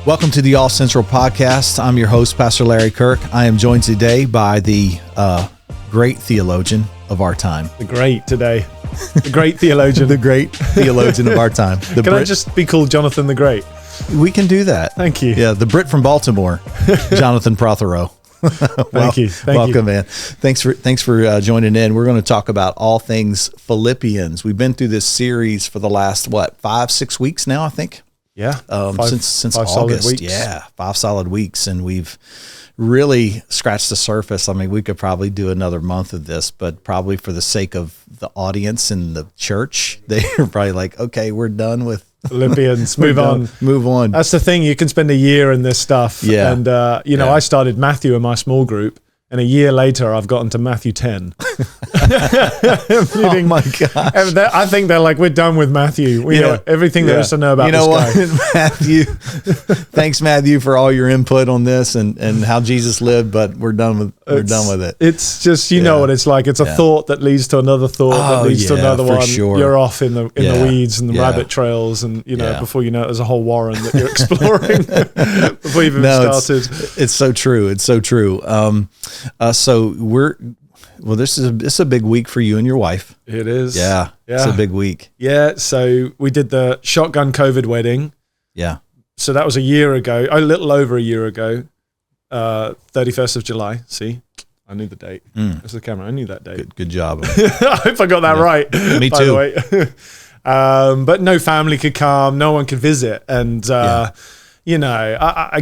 Welcome to the All Central Podcast. I'm your host, Pastor Larry Kirk. I am joined today by the great theologian of our time. The great today. The great theologian. The great theologian of our time. Can I just be called Jonathan the Great? We can do that. Thank you. Yeah, the Brit from Baltimore, Jonathan Prothero. Thank you. Welcome, man. Thanks for joining in. We're going to talk about all things Philippians. We've been through this series for the last 5-6 weeks now, I think. Yeah, since August. Yeah, 5 solid weeks, and we've really scratched the surface. I mean, we could probably do another month of this, but probably for the sake of the audience and the church, they're probably like, okay, we're done with Philippians. Move on. That's the thing. You can spend a year in this stuff. Yeah. And, I started Matthew in my small group, and a year later, I've gotten to Matthew 10. Oh my gosh. I think they're like, we're done with Matthew. We know everything there is to know about this guy. You know what, Matthew? Thanks, Matthew, for all your input on this and how Jesus lived, but we're done with it. It's just, you know what it's like. It's a thought that leads to another thought that leads to another one. Sure. You're off in the weeds and the rabbit trails, and before you know it, there's a whole warren that you're exploring before you've even started. It's so true. It's so true. This is a big week for you and your wife. It is. Yeah. It's a big week. Yeah. So we did the shotgun COVID wedding. Yeah. So that was a year ago, a little over a year ago, 31st of July. See, I knew the date. That's the camera. I knew that date. Good job. I hope I got that right. Me too. By the way. But no family could come. No one could visit. And, I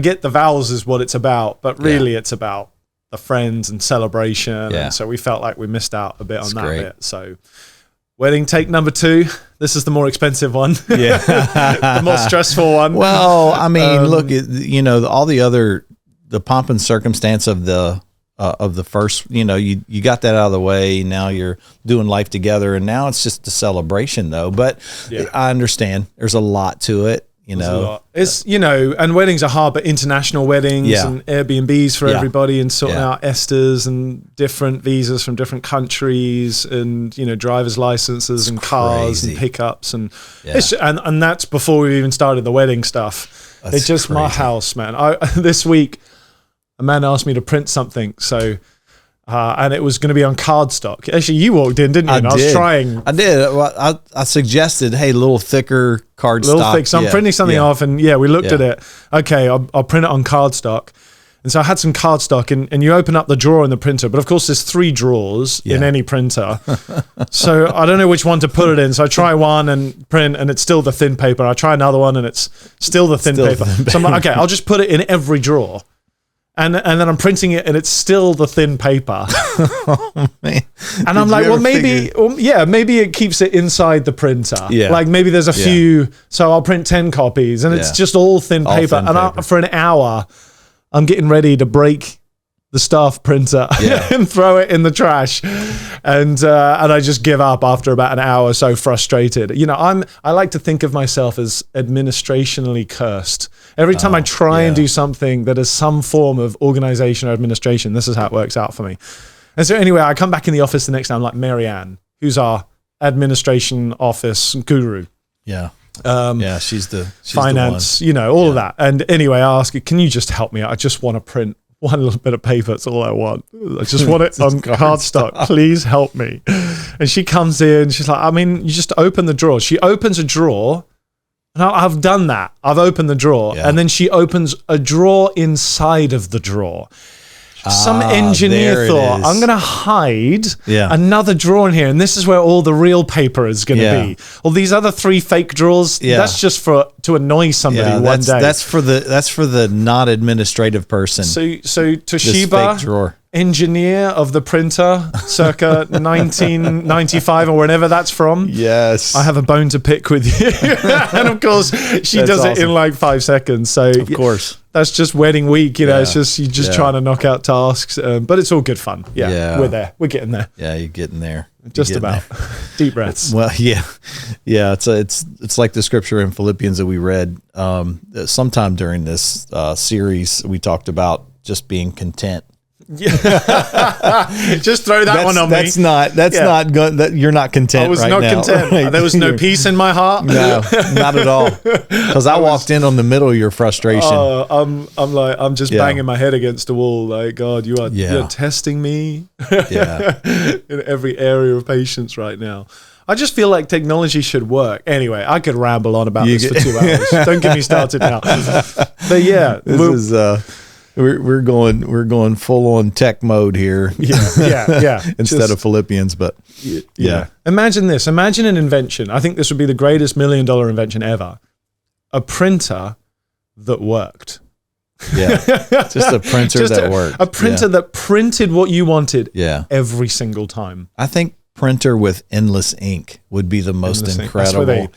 get the vows is what it's about, but really it's about the friends and celebration. Yeah. And so we felt like we missed out a bit on that bit. So wedding take number 2. This is the more expensive one. Yeah. The more stressful one. Well, I mean, look, all the pomp and circumstance of the first, you got that out of the way. Now you're doing life together, and now it's just a celebration though. But I understand there's a lot to it. It's, and weddings are hard, but international weddings and Airbnbs for everybody, and sorting out Esters and different visas from different countries, and, driver's licenses and cars and pickups. And and that's before we even started the wedding stuff. It's just crazy. My house, man. This week, a man asked me to print something. So, and it was going to be on cardstock. Actually, you walked in, didn't you? I was trying. I did. Well, I suggested, hey, a little thicker cardstock. So I'm printing something off, and we looked at it. Okay, I'll print it on cardstock. And so I had some cardstock, and you open up the drawer in the printer, but of course there's 3 drawers in any printer. So I don't know which one to put it in. So I try one and print, and it's still the thin paper. I try another one, and it's still the thin paper. So I'm like, okay, I'll just put it in every drawer. And then I'm printing it, and it's still the thin paper. Oh, man. And I'm like, well, maybe it keeps it inside the printer. Yeah. Like maybe there's a few, so I'll print 10 copies, and it's just all thin paper. For an hour, I'm getting ready to break the staff printer and throw it in the trash, and I just give up after about an hour, so frustrated. I like to think of myself as administrationally cursed. Every time I try and do something that is some form of organization or administration, this is how it works out for me. And so anyway, I come back in the office the next day. I'm like, Mary Ann, who's our administration office guru. Yeah. She's finance, the one. All of that. And anyway, I ask her, can you just help me? I just want to print one little bit of paper. That's all I want. I just want it on cardstock. Please help me. And she comes in. She's like, you just open the drawer. She opens a drawer. And I've done that. I've opened the drawer. And then she opens a drawer inside of the drawer. Some engineer thought, I'm going to hide another drawer in here, and this is where all the real paper is going to be. All these other 3 fake drawers, that's just to annoy somebody one day. That's for the not administrative person. So Toshiba, engineer of the printer, circa 1995 or whenever that's from. Yes, I have a bone to pick with you, and of course she does it in like 5 seconds. So of course. That's just wedding week, It's just you're just trying to knock out tasks, but it's all good fun. We're there. We're getting there. Yeah, you're getting there. Just about. Deep breaths. Well, yeah. It's like the scripture in Philippians that we read. Sometime during this series, we talked about just being content. Just throw that one on me. That's not good. That you're not content. I was right not now, content. right? There was no peace in my heart. No, not at all. Because I walked in on the middle of your frustration. I'm just banging my head against the wall. Like, God, you're testing me. In every area of patience right now. I just feel like technology should work. Anyway, I could ramble on about this for 2 hours. Don't get me started now. But yeah, we're going full on tech mode here. Yeah. Instead of Philippians, but yeah. Imagine this. Imagine an invention. I think this would be the greatest $1 million invention ever. A printer that worked. Yeah, just a printer that worked. A printer that printed what you wanted. Every single time. I think printer with endless ink would be the most incredible.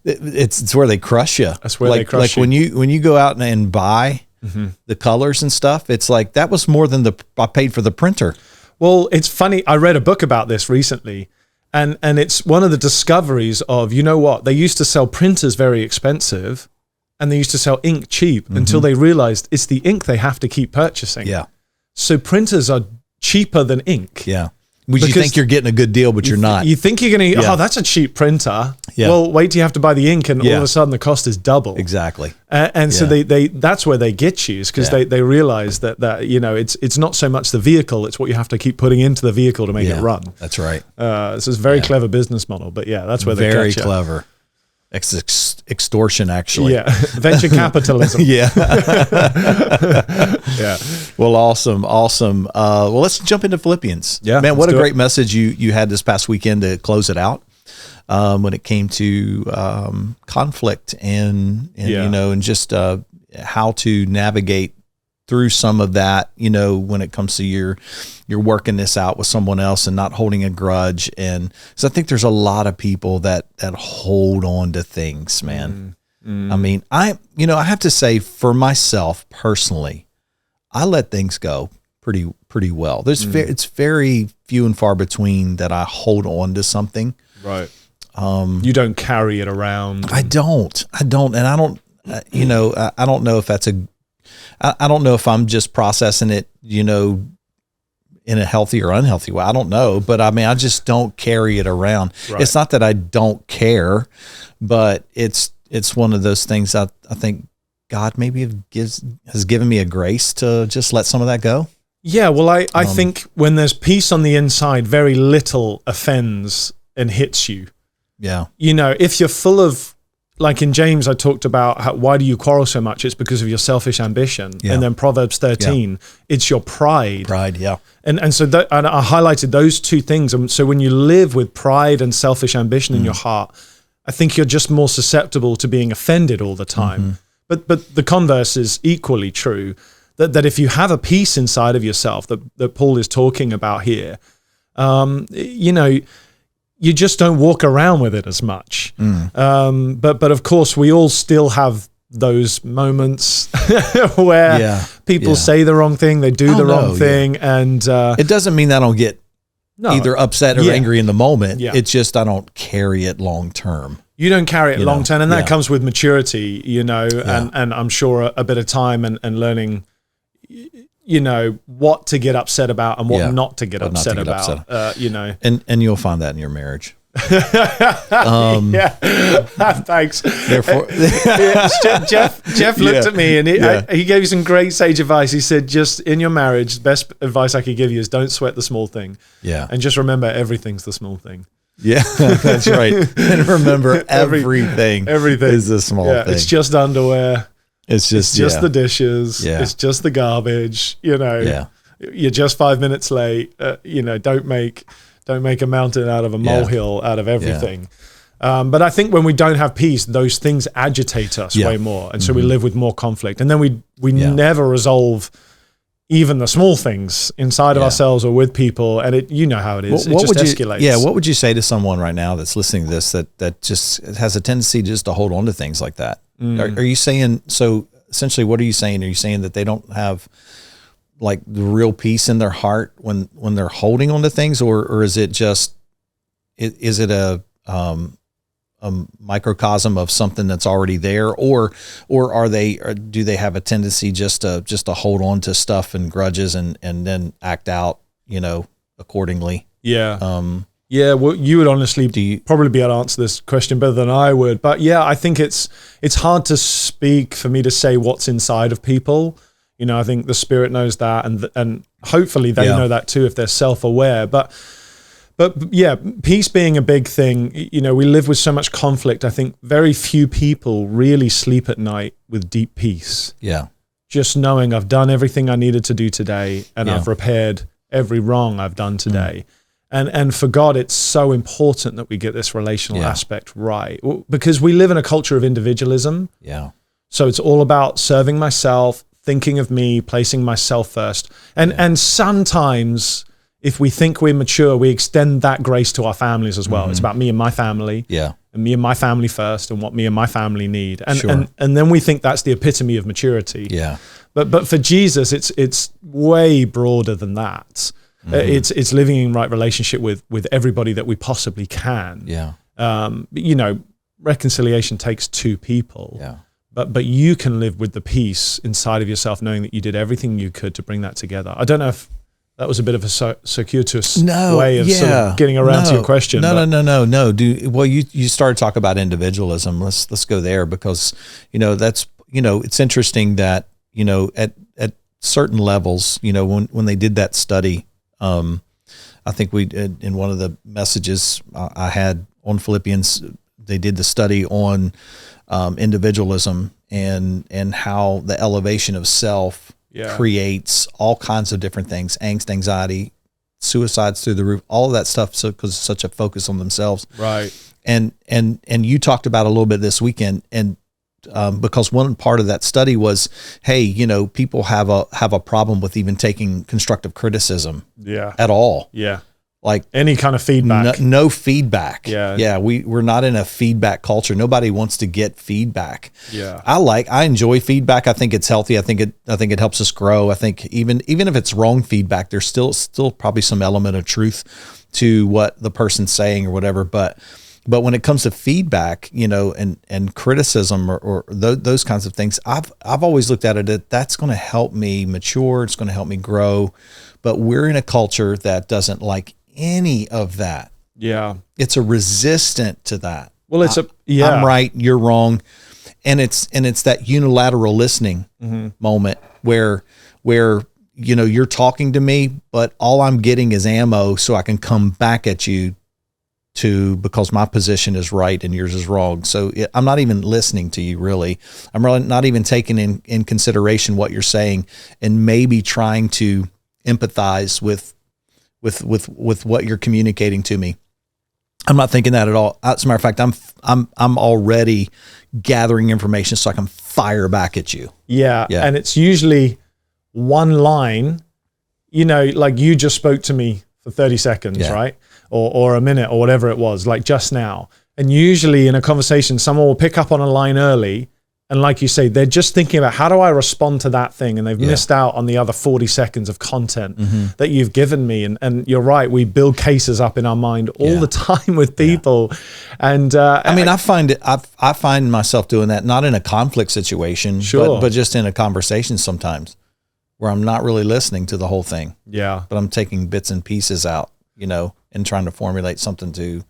It's where they crush you. That's where they crush you. When you go out and buy the colors and stuff, it's like that was more than I paid for the printer. Well, it's funny. I read a book about this recently, and it's one of the discoveries of, you know what? They used to sell printers very expensive, and they used to sell ink cheap until they realized it's the ink they have to keep purchasing. Yeah. So printers are cheaper than ink. Yeah. Because you think you're getting a good deal, but you're not. You think you're going to, that's a cheap printer. Yeah. Well, wait till you have to buy the ink, and all of a sudden the cost is double. Exactly. And so they that's where they get you, is because they realize that it's not so much the vehicle, it's what you have to keep putting into the vehicle to make it run. That's right. This is a very clever business model, but that's where they get you. Very clever. Extortion, actually. Yeah. Venture capitalism. Yeah. Yeah. Well, awesome. Well, let's jump into Philippians. Yeah. Man, what a great message you had this past weekend to close it out. When it came to conflict and and just how to navigate through some of that, when it comes to you're working this out with someone else and not holding a grudge. And so I think there's a lot of people that hold on to things, man. I mean, I have to say, for myself personally, I let things go pretty well. It's very few and far between that I hold on to something. Right. You don't carry it around. I don't. And I don't, I don't know if that's I don't know if I'm just processing it, in a healthy or unhealthy way. I don't know, but I mean, I just don't carry it around. Right. It's not that I don't care, but it's one of those things I think God maybe has given me a grace to just let some of that go. Yeah. Well, I think when there's peace on the inside, very little offends and hits you. Yeah. If you're full of, like in James, I talked about why do you quarrel so much? It's because of your selfish ambition. Yeah. And then Proverbs 13, it's your pride. Pride, yeah. And so and I highlighted those two things. And so when you live with pride and selfish ambition in your heart, I think you're just more susceptible to being offended all the time. But the converse is equally true, that if you have a peace inside of yourself that Paul is talking about here, you just don't walk around with it as much. But of course, we all still have those moments where people say the wrong thing, they do the wrong thing, and it doesn't mean I don't get either upset or angry in the moment. Yeah. It's just I don't carry it long term. You don't carry it long term, and that comes with maturity, and I'm sure a bit of time and learning, what to get upset about and what not to get upset about. And you'll find that in your marriage. Thanks. Therefore, Jeff looked at me and he gave you some great sage advice. He said, just in your marriage, the best advice I could give you is don't sweat the small thing. Yeah. And just remember, everything's the small thing. Yeah, that's right. And remember, everything is a small thing. It's just underwear. It's just the dishes. Yeah. It's just the garbage. You're just 5 minutes late. Don't make a mountain out of a molehill out of everything. But I think when we don't have peace, those things agitate us way more, and so we live with more conflict, and then we never resolve even the small things inside of ourselves or with people, and it how it is. It just escalates. Yeah, what would you say to someone right now that's listening to this that just has a tendency just to hold on to things like that? Are you saying, so essentially what are you saying? Are you saying that they don't have like the real peace in their heart when they're holding on to things, or is it just is it a microcosm of something that's already there, or do they have a tendency just to hold on to stuff and grudges and then act out, accordingly? Yeah. Yeah, well, you would honestly probably be able to answer this question better than I would. But yeah, I think it's hard to speak for me to say what's inside of people. I think the Spirit knows that, and hopefully they know that too if they're self-aware. But yeah, peace being a big thing. We live with so much conflict. I think very few people really sleep at night with deep peace. Yeah, just knowing I've done everything I needed to do today, and I've repaired every wrong I've done today. And for God, it's so important that we get this relational aspect right, because we live in a culture of individualism. Yeah. So it's all about serving myself, thinking of me, placing myself first. And sometimes if we think we're mature, we extend that grace to our families as well. It's about me and my family. Yeah. And me and my family first, and what me and my family need. And then we think that's the epitome of maturity. Yeah. But for Jesus, it's way broader than that. It's living in right relationship with everybody that we possibly can. Yeah. Reconciliation takes two people. Yeah. But you can live with the peace inside of yourself, knowing that you did everything you could to bring that together. I don't know if that was a bit of a circuitous way of sort of getting around to your question. No. You started to talk about individualism. Let's go there, because that's it's interesting that at certain levels, when they did that study. I think we did in one of the messages I had on Philippians, they did the study on individualism and how the elevation of self creates all kinds of different things: angst, anxiety, suicides through the roof, all of that stuff. So because such a focus on themselves, right? And you talked about a little bit this weekend, and because one part of that study was, hey, people have a problem with even taking constructive criticism, at all, like any kind of feedback, no feedback, we're not in a feedback culture. Nobody wants to get feedback. I enjoy feedback. I think it's healthy. I think it helps us grow. I think even if it's wrong feedback, there's still probably some element of truth to what the person's saying or whatever, but when it comes to feedback, and criticism or those kinds of things, I've always looked at it that's going to help me mature. It's going to help me grow. But we're in a culture that doesn't like any of that. Yeah, it's a resistant to that. Well, I'm right, you're wrong, and it's that unilateral listening moment where you're talking to me, but all I'm getting is ammo so I can come back at you. Because my position is right and yours is wrong. So I'm not even listening to you, really. I'm really not even taking in consideration what you're saying, and maybe trying to empathize with what you're communicating to me. I'm not thinking that at all. As a matter of fact, I'm already gathering information so I can fire back at you. Yeah. And it's usually one line, like you just spoke to me for 30 seconds, right? Or a minute or whatever it was, like just now. And usually in a conversation, someone will pick up on a line early. And like you say, they're just thinking about how do I respond to that thing? And they've missed out on the other 40 seconds of content that you've given me. And you're right, we build cases up in our mind all the time with people. And I find myself doing that, not in a conflict situation, but just in a conversation sometimes, where I'm not really listening to the whole thing. Yeah. But I'm taking bits and pieces out, and trying to formulate something to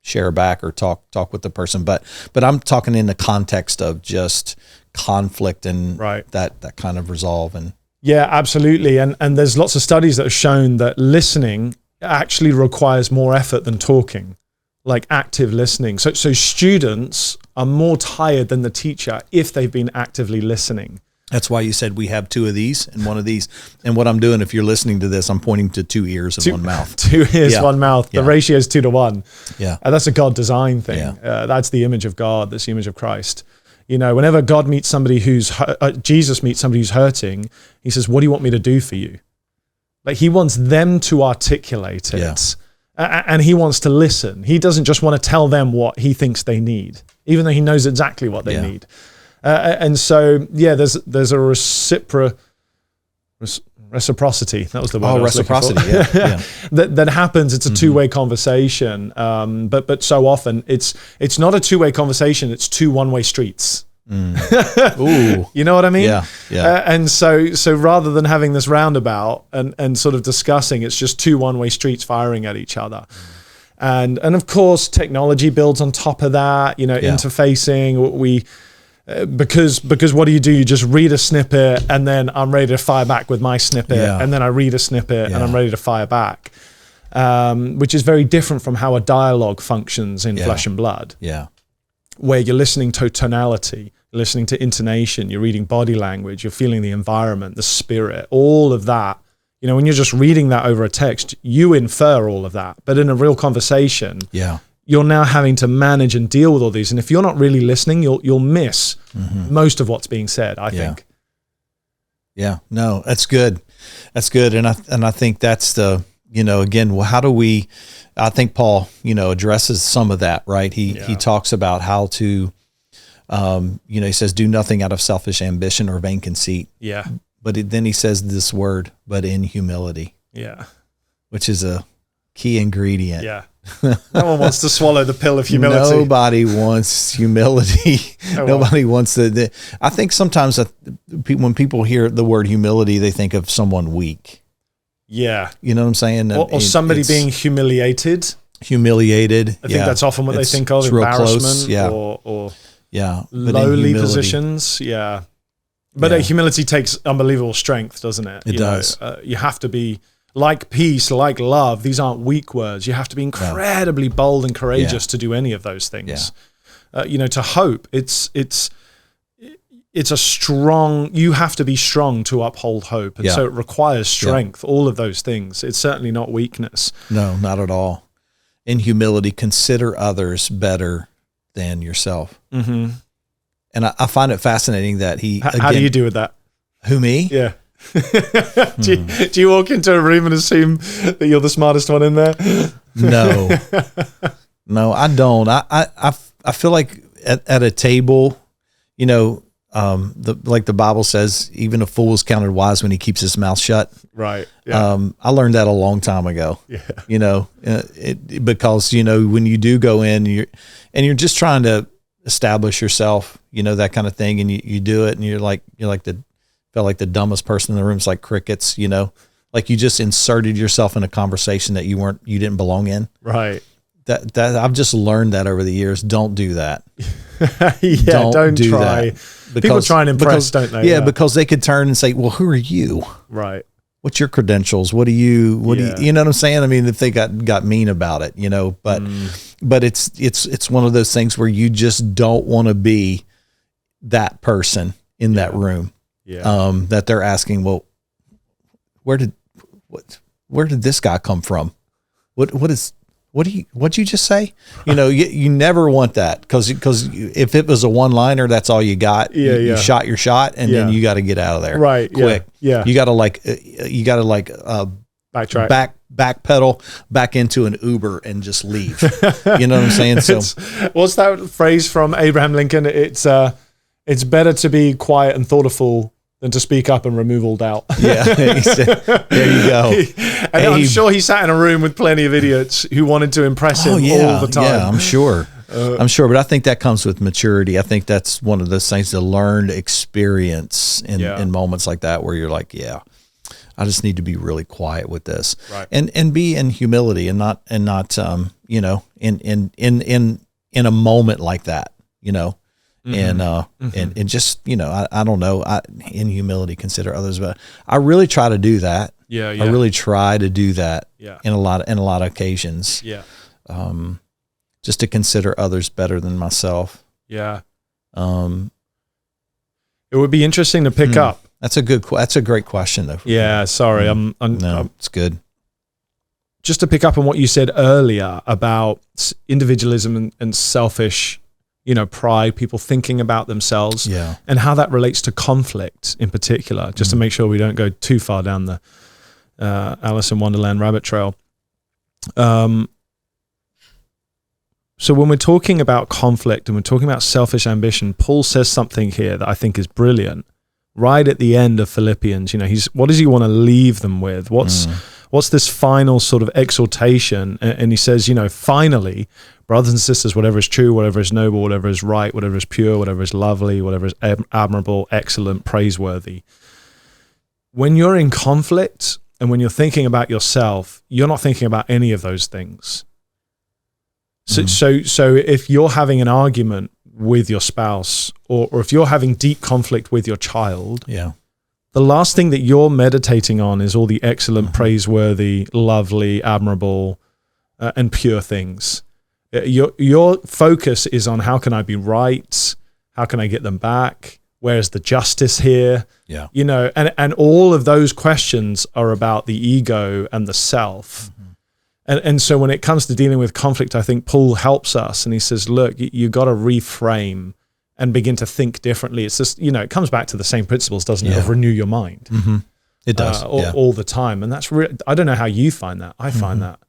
share back or talk with the person. But I'm talking in the context of just conflict and that kind of resolve. And yeah, absolutely. And there's lots of studies that have shown that listening actually requires more effort than talking, like active listening. So students are more tired than the teacher if they've been actively listening. That's why you said we have two of these and one of these. And what I'm doing, if you're listening to this, I'm pointing to two ears and one mouth. Two ears, one mouth. The ratio is 2 to 1. Yeah. And that's a God design thing. Yeah. That's the image of God. That's the image of Christ. Whenever God meets somebody Jesus meets somebody who's hurting, he says, what do you want me to do for you? Like he wants them to articulate it. And he wants to listen. He doesn't just want to tell them what he thinks they need, even though he knows exactly what they need. And so, there's a reciprocal. Reciprocity. That was the word. Oh, reciprocity. Yeah. That happens. It's a two-way conversation. But so often it's not a two-way conversation. It's two one-way streets. Ooh. You know what I mean? Yeah. Yeah. And so rather than having this roundabout and sort of discussing, it's just two one-way streets firing at each other. And of course, technology builds on top of that. Interfacing. Because what do? You just read a snippet, and then I'm ready to fire back with my snippet, and then I read a snippet, and I'm ready to fire back, which is very different from how a dialogue functions in Flesh and Blood. Yeah, where you're listening to tonality, listening to intonation, you're reading body language, you're feeling the environment, the spirit, all of that. When you're just reading that over a text, you infer all of that. But in a real conversation, you're now having to manage and deal with all these. And if you're not really listening, you'll miss most of what's being said, I think. Yeah, no, that's good. That's good. And I think that's the, again, how do we, I think Paul, addresses some of that, right? He talks about how to, he says, do nothing out of selfish ambition or vain conceit. Yeah. But then he says this word, but in humility. Yeah. Which is a key ingredient. Yeah. No one wants to swallow the pill of humility. Nobody wants humility. Nobody wants to. I think sometimes when people hear the word humility, they think of someone weak. Yeah. You know what I'm saying? Or somebody being humiliated. Humiliated. I think that's often what they think of. Embarrassment or lowly positions. Yeah. But humility takes unbelievable strength, doesn't it? It does. You have to be, like peace, like love, these aren't weak words. You have to be incredibly bold and courageous to do any of those things. To hope, it's a strong, you have to be strong to uphold hope. And so it requires strength, all of those things. It's certainly not weakness. No, not at all. In humility, consider others better than yourself. Mm-hmm. And I find it fascinating that How do you do with that? Who, me? Yeah. do you walk into a room and assume that you're the smartest one in there? No, I don't. I feel like at a table, like the Bible says, even a fool is counted wise when he keeps his mouth shut. Right. Yeah. I learned that a long time ago. Yeah. Because when you do go in, you're just trying to establish yourself, that kind of thing, and you do it, and felt like the dumbest person in the room. It's like crickets, like you just inserted yourself in a conversation that you didn't belong in. Right. That I've just learned that over the years. Don't do that. Don't do try. Because, people try and impress, don't they? Yeah, because they could turn and say, "Well, who are you? Right. What's your credentials? What do you? You know what I'm saying? I mean, if they got mean about it, but it's one of those things where you just don't want to be that person in that room. Yeah. That they're asking, well, where did this guy come from? What'd you just say? You never want that because if it was a one-liner, that's all you got. You shot your shot, and then you got to get out of there, right? Quick. Yeah. You got to backtrack, backpedal back into an Uber and just leave. You know what I'm saying? So, what's that phrase from Abraham Lincoln? It's better to be quiet and thoughtful than to speak up and remove all doubt. Yeah, there you go. And I'm sure he sat in a room with plenty of idiots who wanted to impress him all the time. Yeah, I'm sure. But I think that comes with maturity. I think that's one of those things, the learned experience in moments like that where you're like, I just need to be really quiet with this, right. and be in humility and not in a moment like that, and just, I don't know, in humility, consider others, but I really try to do that. Yeah. I really try to do that. Yeah. In a lot of occasions. Yeah. Just to consider others better than myself. Yeah. It would be interesting to pick up. That's a great question though. Yeah. Sorry. It's good. Just to pick up on what you said earlier about individualism and selfish, pride, people thinking about themselves, and how that relates to conflict in particular, just to make sure we don't go too far down the Alice in Wonderland rabbit trail. So when we're talking about conflict and we're talking about selfish ambition, Paul says something here that I think is brilliant, right at the end of Philippians, what does he want to leave them with? What's this final sort of exhortation? And he says, finally, brothers and sisters, whatever is true, whatever is noble, whatever is right, whatever is pure, whatever is lovely, whatever is admirable, excellent, praiseworthy. When you're in conflict and when you're thinking about yourself, you're not thinking about any of those things. So if you're having an argument with your spouse, or if you're having deep conflict with your child, the last thing that you're meditating on is all the excellent, praiseworthy, lovely, admirable, and pure things. Your focus is on how can I be right? How can I get them back? Where's the justice here? And all of those questions are about the ego and the self. And so when it comes to dealing with conflict, I think Paul helps us, and he says, look, you got to reframe and begin to think differently. It's just, it comes back to the same principles, doesn't it, of renew your mind. It does. All the time. And that's I don't know how you find that. I find that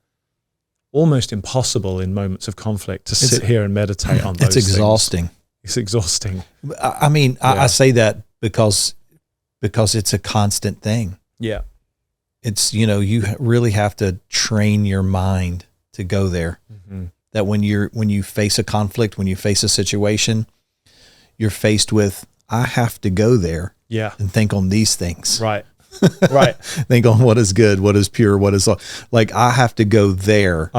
almost impossible in moments of conflict to sit here and meditate on those It's exhausting. Things. It's exhausting. I mean, I say that because it's a constant thing. Yeah. It's, you really have to train your mind to go there. That when you face a conflict, when you face a situation, you're faced with, I have to go there and think on these things. Right. Think on what is good, what is pure, what is like, I have to go there.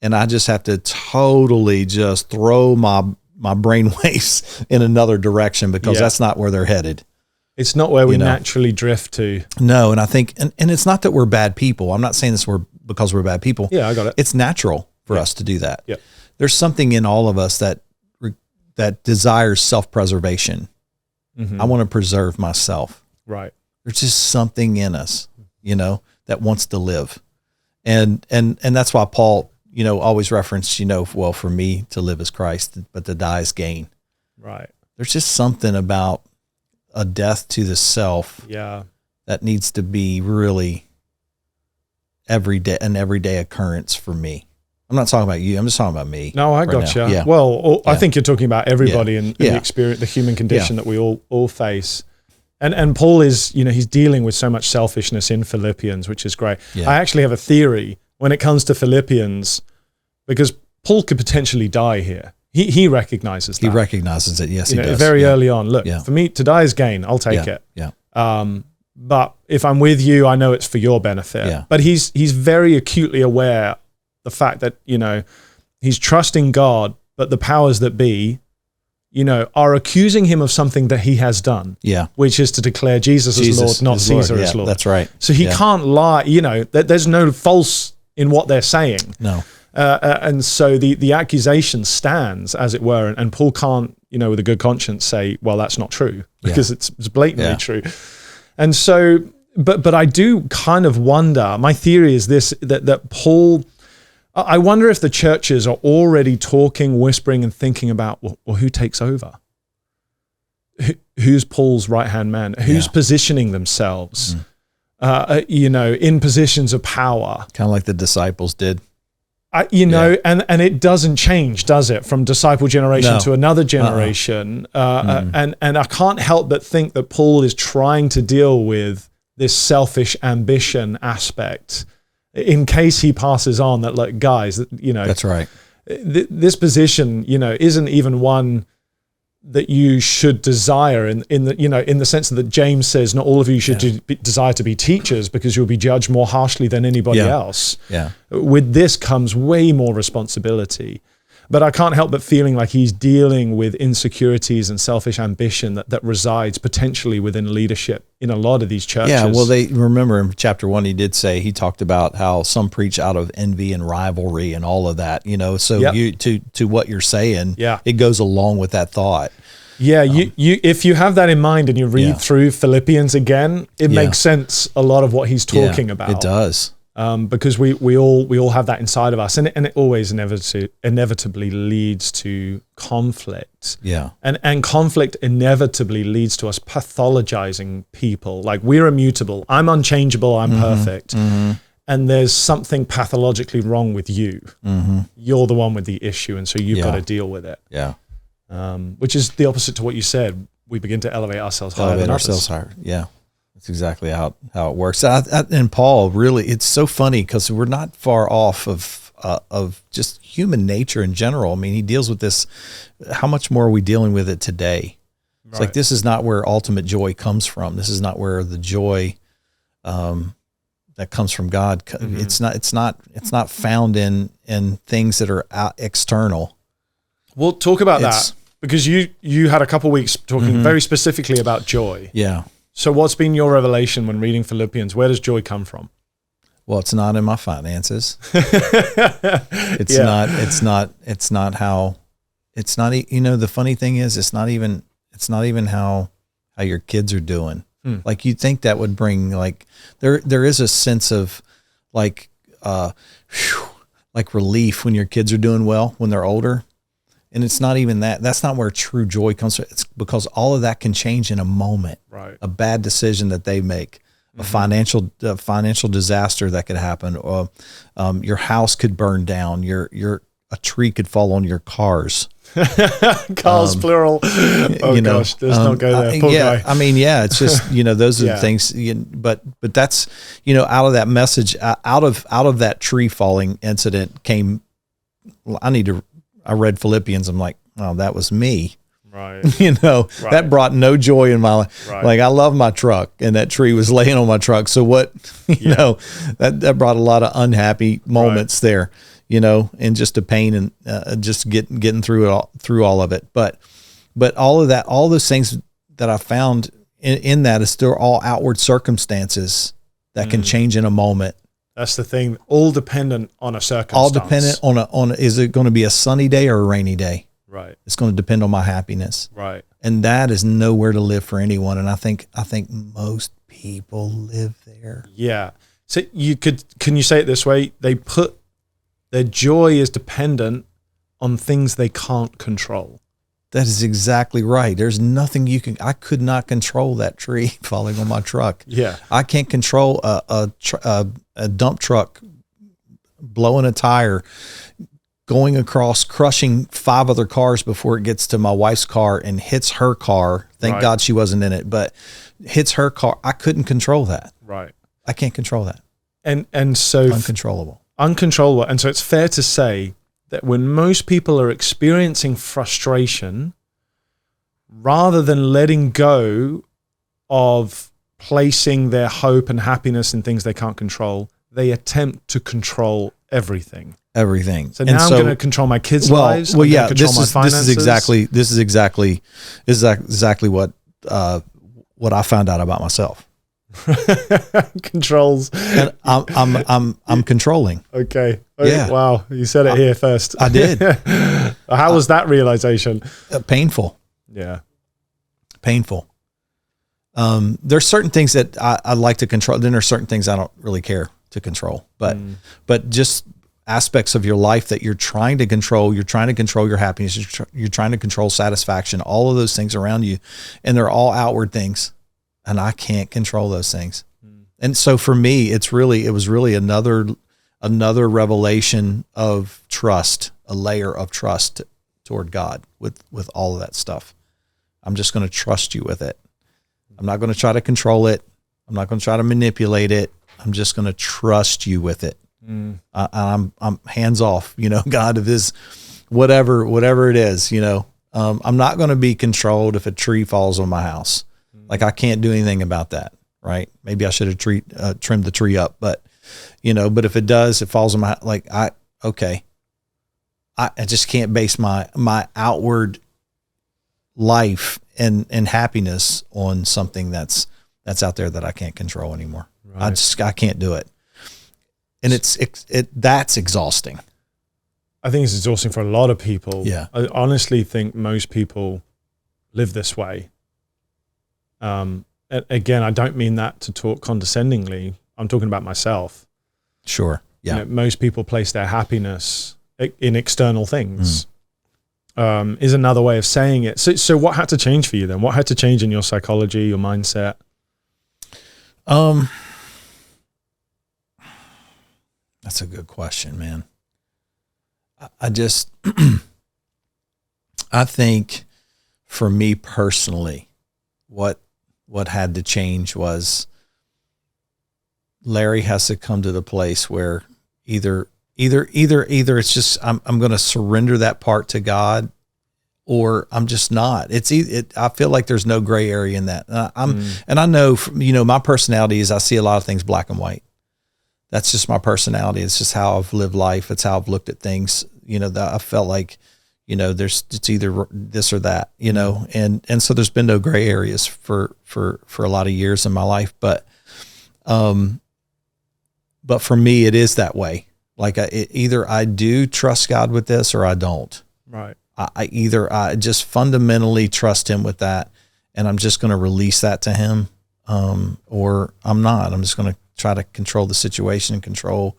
And I just have to totally just throw my brainwaves in another direction because that's not where they're headed. It's not where we naturally drift to. No, and I think, and it's not that we're bad people. I'm not saying this because we're bad people. Yeah, I got it. It's natural for us to do that. Yeah. There's something in all of us that desires self-preservation. I want to preserve myself. Right. There's just something in us, that wants to live. And that's why Paul, always referenced, well, for me to live is Christ, but to die is gain. Right. There's just something about a death to the self that needs to be really an everyday occurrence for me. I'm not talking about you. I'm just talking about me. No, I got you. Yeah. Well, I think you're talking about everybody in the experience, the human condition that we all face. And Paul is, he's dealing with so much selfishness in Philippians, which is great. I actually have a theory when it comes to Philippians, because Paul could potentially die here. He recognizes that. He recognizes it. Yes, he does. Very early on. Look, for me, to die is gain. I'll take it. Yeah. But if I'm with you, I know it's for your benefit. Yeah. But he's very acutely aware the fact that, he's trusting God, but the powers that be, are accusing him of something that he has done. Yeah. Which is to declare Jesus as Lord, not Caesar as Lord. That's right. So he can't lie, there's no false in what they're saying. No. And so the accusation stands, as it were, and Paul can't, with a good conscience say, well, that's not true, because it's blatantly true. And so, but I do kind of wonder, my theory is this, that Paul, I wonder if the churches are already talking, whispering, and thinking about, well, who takes over? Who's Paul's right-hand man? Who's positioning themselves, in positions of power? Kind of like the disciples did. And it doesn't change, does it, from disciple generation to another generation? And I can't help but think that Paul is trying to deal with this selfish ambition aspect in case he passes on that, like, guys, that's right. This position, isn't even one that you should desire in the sense that James says, not all of you should desire to be teachers because you'll be judged more harshly than anybody else. Yeah. With this comes way more responsibility. But I can't help but feeling like he's dealing with insecurities and selfish ambition that resides potentially within leadership in a lot of these churches. Yeah, well, remember in chapter 1, he talked about how some preach out of envy and rivalry and all of that, so to what you're saying, it goes along with that thought. Yeah, if you have that in mind and you read through Philippians again, it makes sense, a lot of what he's talking about. It does. Because we all have that inside of us, and it always inevitably leads to conflict. Yeah, and conflict inevitably leads to us pathologizing people. Like, we're immutable, I'm unchangeable, I'm perfect, and there's something pathologically wrong with you. You're the one with the issue, and so you've got to deal with it. Yeah, which is the opposite to what you said. we begin to elevate ourselves higher Elevate than ourselves others. higher. Yeah. That's exactly how it works. And Paul, really, it's so funny because we're not far off of just human nature in general. I mean, he deals with this. How much more are we dealing with it today? It's like, this is not where ultimate joy comes from. This is not where the joy that comes from God. It's not found in things that are external. We'll talk about that because you had a couple weeks talking very specifically about joy. Yeah. So what's been your revelation when reading Philippians? Where does joy come from? Well, it's not in my finances. It's not how, the funny thing is, it's not even how your kids are doing. Like, you'd think that would bring, like, there is a sense of like relief when your kids are doing well, when they're older. And it's not even that. That's not where true joy comes from. It's because all of that can change in a moment. Right. A bad decision that they make, a financial disaster that could happen, or your house could burn down. A tree could fall on your cars. Cars plural. Oh gosh, let's not go there. Poor guy. I mean, it's just those are the things. But that's out of that message, out of that tree falling incident came. I read Philippians. I'm like, oh, that was me. Right. That brought no joy in my life. Right. Like, I love my truck, and that tree was laying on my truck. So what, that brought a lot of unhappy moments there, and just a pain and just getting through all of it. But all of that, all those things that I found in that is still all outward circumstances that can change in a moment. That's the thing. All dependent on a circumstance. All dependent on is it going to be a sunny day or a rainy day? Right. It's going to depend on my happiness. Right. And that is nowhere to live for anyone. And I think most people live there. Yeah. So can you say it this way? They put their joy is dependent on things they can't control. That is exactly right. There's nothing I could not control that tree falling on my truck. Yeah. I can't control a dump truck blowing a tire, going across, crushing 5 other cars before it gets to my wife's car and hits her car. Thank God she wasn't in it, but hits her car. I couldn't control that. Right. I can't control that. And so uncontrollable. And so it's fair to say that when most people are experiencing frustration, rather than letting go of placing their hope and happiness in things they can't control, they attempt to control everying. So now I'm going to control my kids' lives. Well, yeah, this is exactly what I found out about myself. Controls. And I'm controlling. Okay. Yeah. Wow. You said it here first. I did. How was that realization? Painful. Yeah. Painful. There's certain things that I like to control. Then there's certain things I don't really care to control. But just aspects of your life that you're trying to control. You're trying to control your happiness. You're trying to control satisfaction. All of those things around you, and they're all outward things. And I can't control those things. And so for me, it was really another revelation of trust, a layer of trust toward God with all of that stuff. I'm just going to trust you with it. I'm not going to try to control it. I'm not going to try to manipulate it. I'm just going to trust you with it. I'm hands off, God, of this, whatever it is, I'm not going to be controlled if a tree falls on my house. Like, I can't do anything about that, right? Maybe I should have trimmed the tree up, but if it does, it falls on I just can't base my outward life and happiness on something that's out there that I can't control anymore. Right. I can't do it. And that's exhausting. I think it's exhausting for a lot of people. Yeah. I honestly think most people live this way. Again, I don't mean that to talk condescendingly. I'm talking about myself. Sure. Yeah. Most people place their happiness in external things. Is another way of saying it. So what had to change for you then? What had to change in your psychology, your mindset? That's a good question, man. I just, I think for me personally, what had to change was Larry has to come to the place where either it's just I'm going to surrender that part to God, or I'm just not. I feel like there's no gray area in that. And I know, my personality is I see a lot of things black and white. That's just my personality. It's just how I've lived life. It's how I've looked at things. That I felt like, it's either this or that, and so there's been no gray areas for a lot of years in my life. But for me, it is that way. Like either I do trust God with this or I don't. Right. I just fundamentally trust him with that, and I'm just going to release that to him. Or I'm not. I'm just going to try to control the situation and control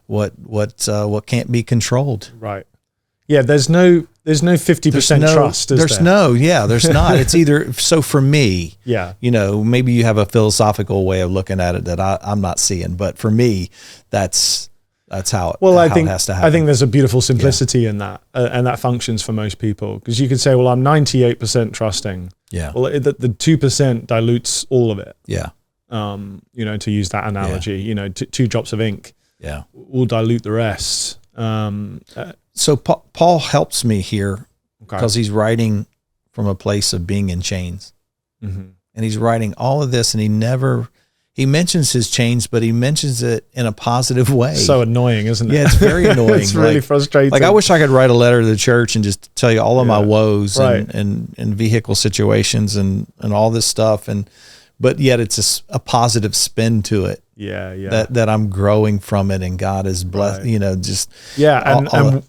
what can't be controlled. Right. Yeah. There's no 50% trust. There's not. It's either, so for me, maybe you have a philosophical way of looking at it that I'm not seeing, but for me, that's how it has to happen. I think there's a beautiful simplicity in that, and that functions for most people, because you could say, well, I'm 98% trusting. Yeah. Well, the 2% dilutes all of it. Yeah. To use that analogy, 2 drops of ink. Yeah. Will dilute the rest. So Paul helps me here because he's writing from a place of being in chains, and he's writing all of this, and he mentions his chains, but he mentions it in a positive way. So annoying, isn't it? Yeah, it's very annoying. It's really frustrating. Like I wish I could write a letter to the church and just tell you all of my woes and vehicle situations and all this stuff, but yet it's a positive spin to it. Yeah. That I'm growing from it, and God is blessed. Right.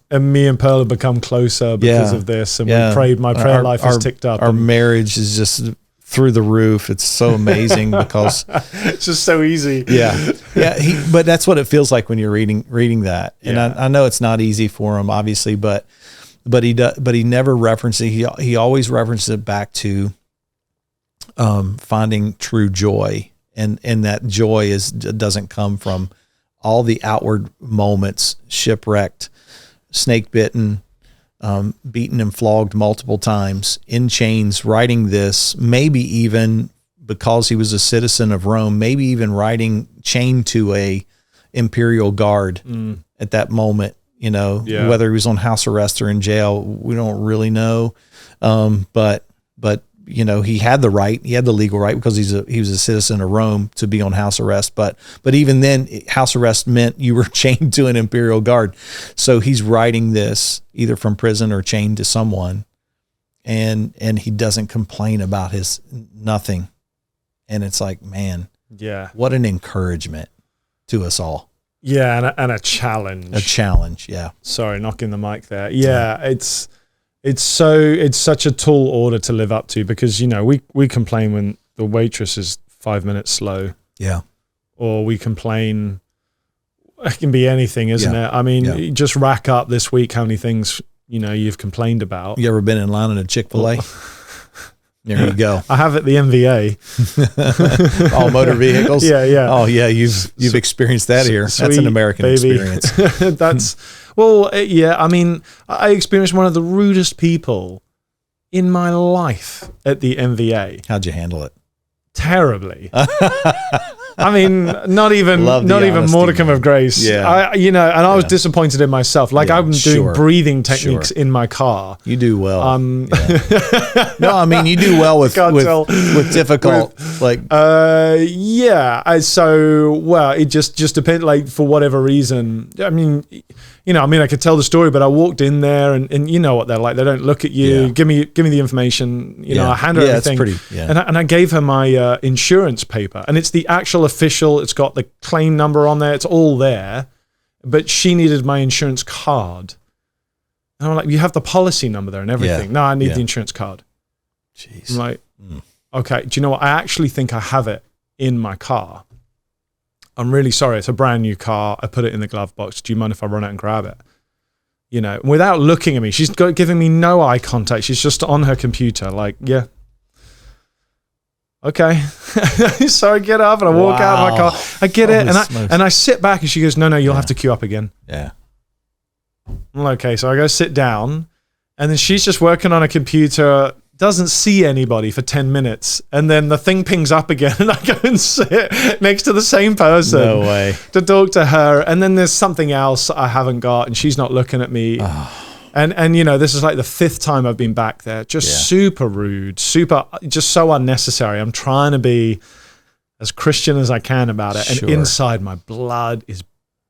And me and Pearl have become closer because of this, and we prayed. My prayer life has ticked up. Our marriage is just through the roof. It's so amazing because it's just so easy. Yeah. But that's what it feels like when you're reading that. And I know it's not easy for him, obviously, but he never references it. He always references it back to finding true joy. And that joy doesn't come from all the outward moments, shipwrecked, snake bitten, beaten and flogged multiple times, in chains, writing this, maybe even because he was a citizen of Rome, maybe even writing chained to a imperial guard at that moment, whether he was on house arrest or in jail, we don't really know. But he had the legal right because he was a citizen of Rome to be on house arrest. But even then, house arrest meant you were chained to an imperial guard. So he's writing this either from prison or chained to someone, and he doesn't complain about his nothing. And it's like, man, what an encouragement to us all. Yeah, and a challenge. A challenge, yeah. Sorry, knocking the mic there. Yeah, it's such a tall order to live up to, because we complain when the waitress is 5 minutes slow. Yeah. Or we complain, it can be anything, isn't it? I mean, you just rack up this week how many things you've complained about. You ever been in line at a Chick-fil-A? There you go. I have at the MVA. All motor vehicles? Yeah. Oh yeah, you've experienced that here. That's an American experience. I mean, I experienced one of the rudest people in my life at the MVA. How'd you handle it? Terribly. I mean, not even modicum of grace. Yeah. I was disappointed in myself. Like I'm doing breathing techniques in my car. You do well. No, I mean you do well with difficult it just depends. Like for whatever reason, I mean, I could tell the story, but I walked in there and you know what they're like. They don't look at you. Yeah. Give me the information. I hand her everything. It's pretty, and I gave her my insurance paper, and it's the actual official. It's got the claim number on there. It's all there, but she needed my insurance card. And I'm like, you have the policy number there and everything. Yeah. No, I need the insurance card. Jeez. I'm like, okay. Do you know what? I actually think I have it in my car. I'm really sorry. It's a brand new car. I put it in the glove box. Do you mind if I run out and grab it? Without looking at me. She's giving me no eye contact. She's just on her computer. Like, yeah. Okay. So I get up and I walk out of my car. I get it. And I sit back and she goes, no, you'll have to queue up again. Yeah. I'm like, okay. So I go sit down and then she's just working on a computer, doesn't see anybody for 10 minutes, and then the thing pings up again, and I go and sit next to the same person. No way. To talk to her, and then there's something else I haven't got, and she's not looking at me. And you know, this is like the 5th time I've been back there. Just super rude, just so unnecessary. I'm trying to be as Christian as I can about it, and inside my blood is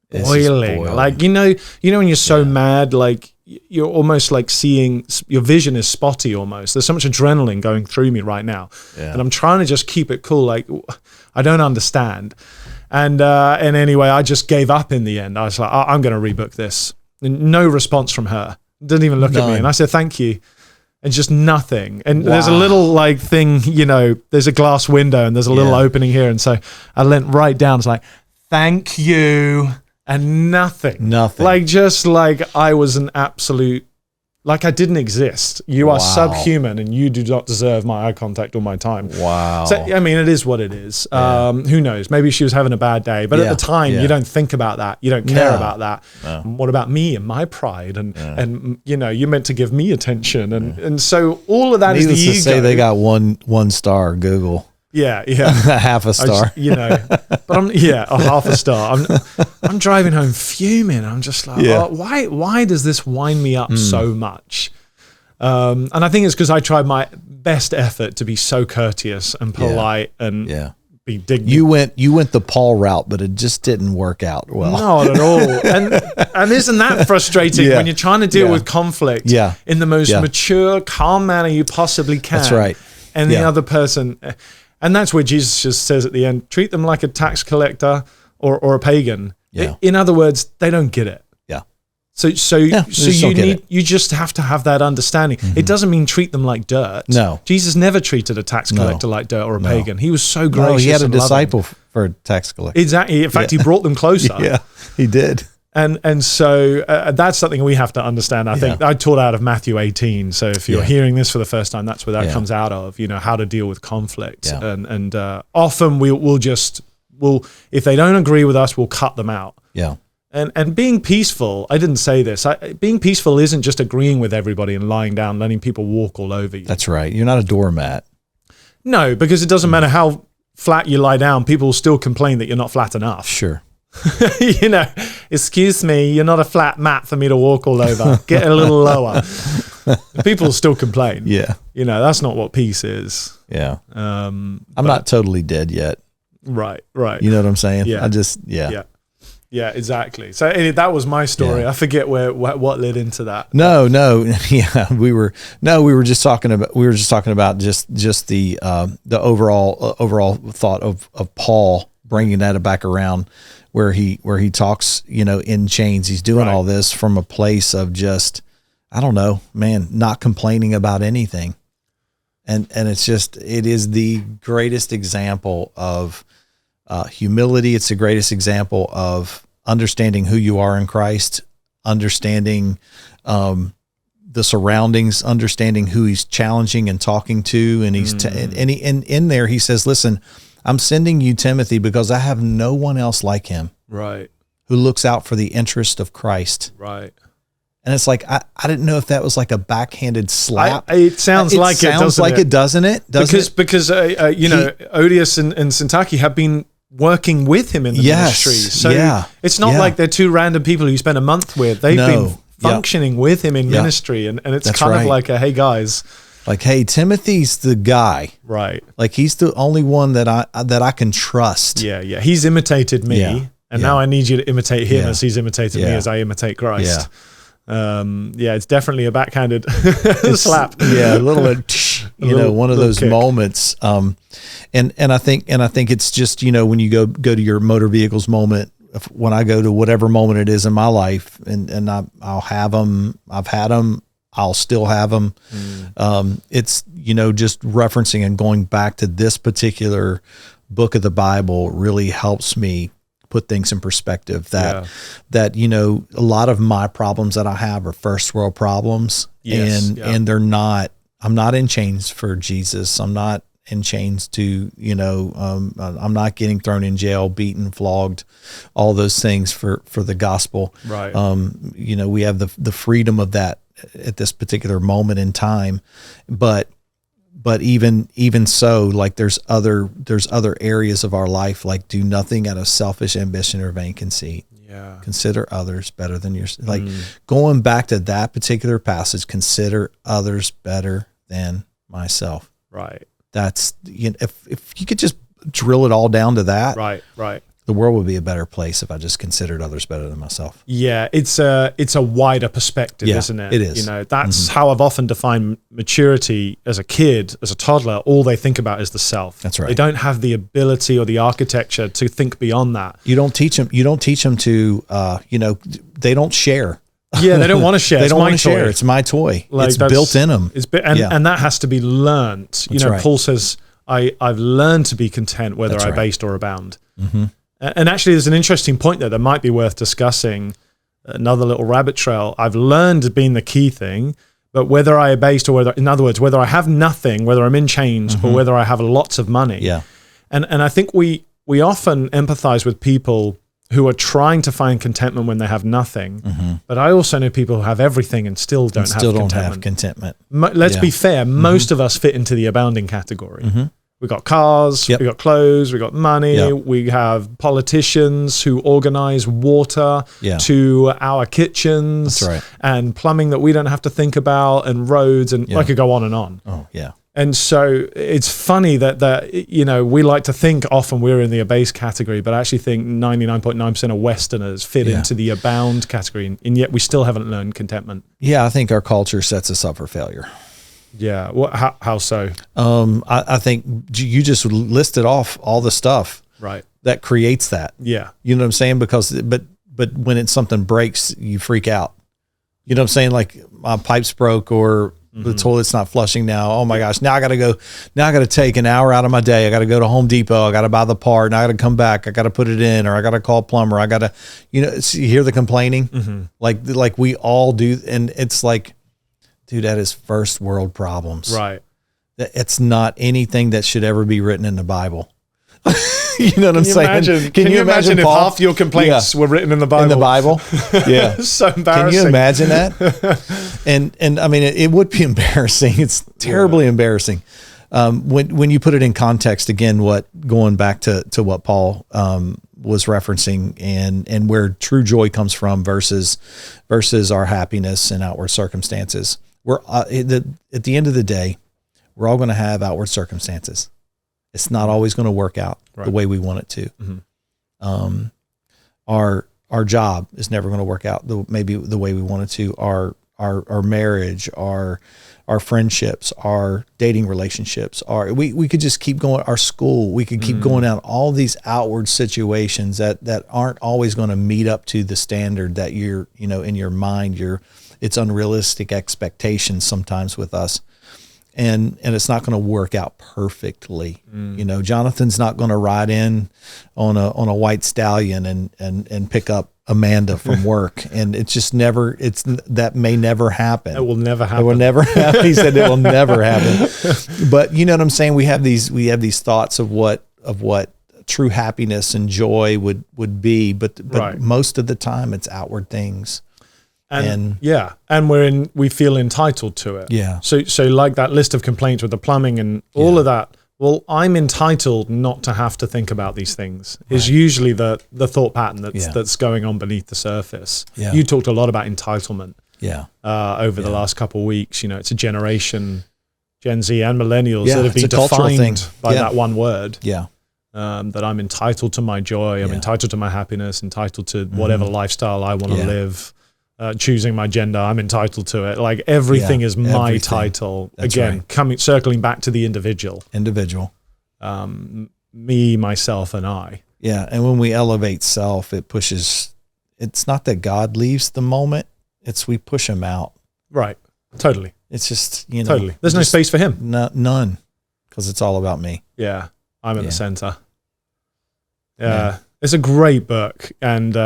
boiling. Like, you know when you're so mad, like you're almost like seeing, your vision is spotty almost. There's so much adrenaline going through me right now, and I'm trying to just keep it cool. Like, I don't understand. And anyway, I just gave up in the end. I was like, I'm going to rebook this. And no response from her. Didn't even look at me. And I said, thank you. And just nothing. And there's a little like thing, you know, there's a glass window and there's a little opening here. And so I leant right down. It's like, thank you. And nothing. Like, just like I was an absolute, like I didn't exist. You are subhuman and you do not deserve my eye contact or my time. Wow. So, I mean, it is what it is. Who knows? Maybe she was having a bad day. But at the time, you don't think about that. You don't care about that. No. What about me and my pride? And you know, you're meant to give me attention. And so all of that is the ego. Needless to say, they got one star, Google. Yeah. Half a star. You know, but a half a star. I'm driving home fuming. I'm just like, why does this wind me up so much? And I think it's because I tried my best effort to be so courteous and polite and be dignified. You went the Paul route, but it just didn't work out well. Not at all. And isn't that frustrating when you're trying to deal with conflict in the most mature, calm manner you possibly can? That's right. And the other person... And that's where Jesus just says at the end, treat them like a tax collector or a pagan. Yeah. In other words, they don't get it. Yeah. So you just have to have that understanding. Mm-hmm. It doesn't mean treat them like dirt. No. Jesus never treated a tax collector like dirt or a pagan. He was so gracious. No, he had a disciple for a tax collector. Exactly. In fact, he brought them closer. He did. And so that's something we have to understand. I think I taught out of Matthew 18. So if you're hearing this for the first time, that's where that comes out of, you know, how to deal with conflict. Yeah. And often we'll if they don't agree with us, we'll cut them out. Yeah. And being peaceful, I didn't say this. Being peaceful isn't just agreeing with everybody and lying down, letting people walk all over you. That's right. You're not a doormat. No, because it doesn't matter how flat you lie down, people will still complain that you're not flat enough. Sure. You know, excuse me, you're not a flat mat for me to walk all over. Get a little lower. People still complain. Yeah. You know, that's not what peace is. Yeah. I'm not totally dead yet. Right. You know what I'm saying? Yeah. Yeah, exactly. So that was my story. I forget what led into that. No. Yeah, we were just talking about just the overall thought of Paul, bringing that back around where he talks, you know, in chains. He's doing all this from a place of just, I don't know, man, not complaining about anything. And it is the greatest example of humility. It's the greatest example of understanding who you are in Christ, understanding the surroundings, understanding who he's challenging and talking to. And he's in there, he says, listen, I'm sending you Timothy because I have no one else like him. Right. Who looks out for the interest of Christ. Right. And it's like, I didn't know if that was like a backhanded slap. It sounds like it, doesn't it? Because you know, Odious and Sintaki have been working with him in the ministry. So it's not like they're two random people who you spend a month with. They've been functioning with him in ministry. And it's That's kind of like a, hey guys. Like, hey, Timothy's the guy. Right. Like he's the only one that I can trust. Yeah. He's imitated me. And now I need you to imitate him as he's imitated me as I imitate Christ. It's definitely a backhanded slap. Yeah, a little bit, one of those kick. Moments. And I think it's just, you know, when you go to your motor vehicles moment, when I go to whatever moment it is in my life, and I'll have them, I've had them, I'll still have them. It's, you know, just referencing and going back to this particular book of the Bible really helps me put things in perspective that, you know, a lot of my problems that I have are first world problems and I'm not in chains for Jesus. I'm not in chains to, you know, I'm not getting thrown in jail, beaten, flogged, all those things for the gospel. Right. You know, we have the freedom of that at this particular moment in time, but but even so, like there's other areas of our life, like do nothing out of selfish ambition or vain conceit. Yeah. Consider others better than yourself. Like going back to that particular passage, consider others better than myself. Right. That's, if you could just drill it all down to that. Right. The world would be a better place if I just considered others better than myself. Yeah, it's a wider perspective, isn't it? It is. That's how I've often defined maturity as a kid, as a toddler. All they think about is the self. That's right. They don't have the ability or the architecture to think beyond that. You don't teach them to, they don't share. Yeah, they don't want to share. They It's don't my want to share. toy. It's my toy. Like, it's built in them. And that has to be learned. Right. Paul says, I've learned to be content whether I boast or abound. Mm-hmm. And actually, there's an interesting point there that might be worth discussing. Another little rabbit trail. I've learned being the key thing, but whether I abased or in other words, whether I have nothing, whether I'm in chains, or whether I have lots of money. Yeah. And I think we often empathize with people who are trying to find contentment when they have nothing. Mm-hmm. But I also know people who have everything and still don't have contentment. Let's be fair. Most of us fit into the abounding category. Mm-hmm. We got cars, we got clothes, we got money, we have politicians who organize water to our kitchens and plumbing that we don't have to think about, and roads, and I could go on and on. Oh, yeah. And so it's funny that we like to think often we're in the abase category, but I actually think 99.9% of Westerners fit into the abound category, and yet we still haven't learned contentment. Yeah, I think our culture sets us up for failure. Yeah. How so? I think you just listed off all the stuff that creates that. Yeah. You know what I'm saying? But when something breaks, you freak out. You know what I'm saying? Like my pipes broke, or the toilet's not flushing now. Oh my gosh. Now I got to take an hour out of my day. I got to go to Home Depot. I got to buy the part, and I got to come back. I got to put it in, or I got to call a plumber. I got to, you hear the complaining, like we all do. And it's like, dude, that is first world problems. Right. It's not anything that should ever be written in the Bible. You know what I'm saying? Can you imagine if half your complaints were written in the Bible? In the Bible? Yeah. So embarrassing. Can you imagine that? And I mean, it would be embarrassing. It's terribly embarrassing. When you put it in context, again, going back to what Paul was referencing, and where true joy comes from versus our happiness and outward circumstances. We're at the end of the day, we're all going to have outward circumstances. It's not always going to work out the way we want it to. Mm-hmm. Our job is never going to work out maybe the way we want it to. Our marriage, our friendships, our dating relationships, we could just keep going. Our school, we could keep going down all these outward situations that aren't always going to meet up to the standard that you're, in your mind, it's unrealistic expectations sometimes with us. And it's not going to work out perfectly. Jonathan's not going to ride in on a white stallion and pick up Amanda from work, and it's just never. That may never happen. It will never happen. It will never happen. He said it will never happen. But you know what I'm saying? We have these thoughts of what true happiness and joy would be, but most of the time it's outward things. And we feel entitled to it. Yeah. So like that list of complaints with the plumbing and all of that. Well, I'm entitled not to have to think about these things. Is usually the thought pattern that's going on beneath the surface. Yeah. You talked a lot about entitlement. Yeah. Over the last couple of weeks, it's a generation, Gen Z and millennials that have been defined by that one word. Yeah. That I'm entitled to my joy. I'm entitled to my happiness. Entitled to whatever lifestyle I want to live. Choosing my gender, I'm entitled to it. Like everything is my title. That's again, circling back to the individual. Me, myself, and I. Yeah, and when we elevate self, it pushes. It's not that God leaves the moment; it's we push him out. Right. Totally. It's just totally. There's no space for him. None, because it's all about me. Yeah, I'm in the center. Yeah, it's a great book, and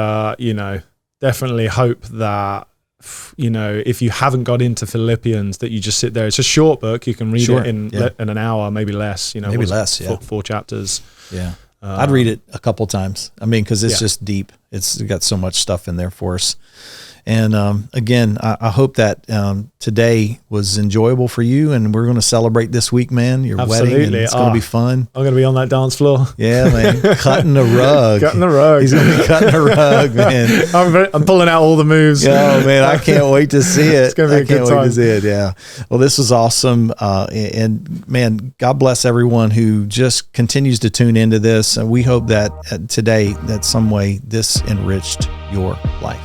definitely hope that, if you haven't got into Philippians, that you just sit there. It's a short book. You can read it in an hour, maybe less. Maybe less, 4 chapters. Yeah. I'd read it a couple times. I mean, because it's just deep. it's got so much stuff in there for us. And again, I hope that today was enjoyable for you, and we're going to celebrate this week, man, your wedding, and it's going to be fun. I'm going to be on that dance floor. Yeah, man, cutting the rug. Cutting the rug. He's going to be cutting the rug, man. I'm pulling out all the moves. Oh, man, I can't wait to see it. It's going to be a good time. I can't wait to see it, yeah. Well, this was awesome. And, man, God bless everyone who just continues to tune into this. And we hope that today, that some way, this enriched your life.